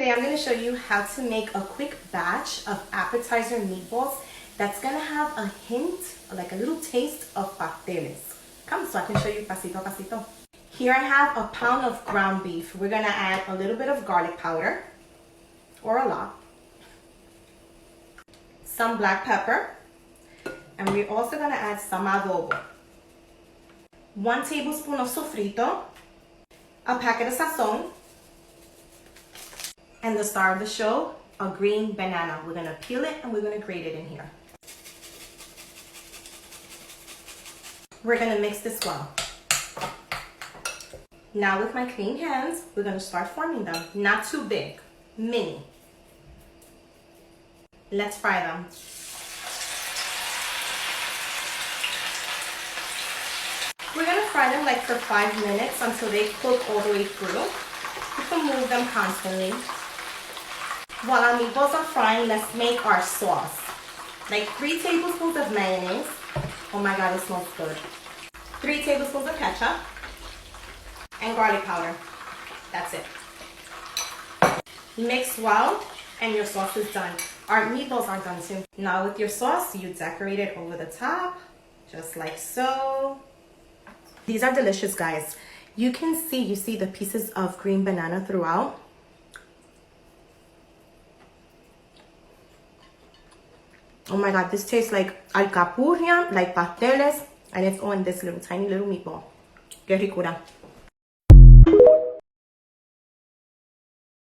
Today I'm going to show you how to make a quick batch of appetizer meatballs that's going to have a hint, like a little taste of pasteles. Come so I can show you pasito a pasito. Here I have a pound of ground beef. We're going to add a little bit of garlic powder, or a lot, some black pepper, and we're also going to add some adobo, 1 tablespoon of sofrito, a packet of sazon, and the star of the show, a green banana. We're gonna peel it and we're gonna grate it in here. We're gonna mix this well. Now with my clean hands, we're gonna start forming them. Not too big, mini. Let's fry them. We're gonna fry them like for 5 minutes until they cook all the way through. You can move them constantly. While our meatballs are frying, let's make our sauce. Like 3 tablespoons of mayonnaise. Oh my god, it smells good. 3 tablespoons of ketchup. And garlic powder. That's it. Mix well, and your sauce is done. Our meatballs are done too. Now with your sauce, you decorate it over the top, just like so. These are delicious, guys. You see the pieces of green banana throughout. Oh my god, this tastes like alcapurria, like pasteles, and it's on this tiny little meatball. Qué ricura.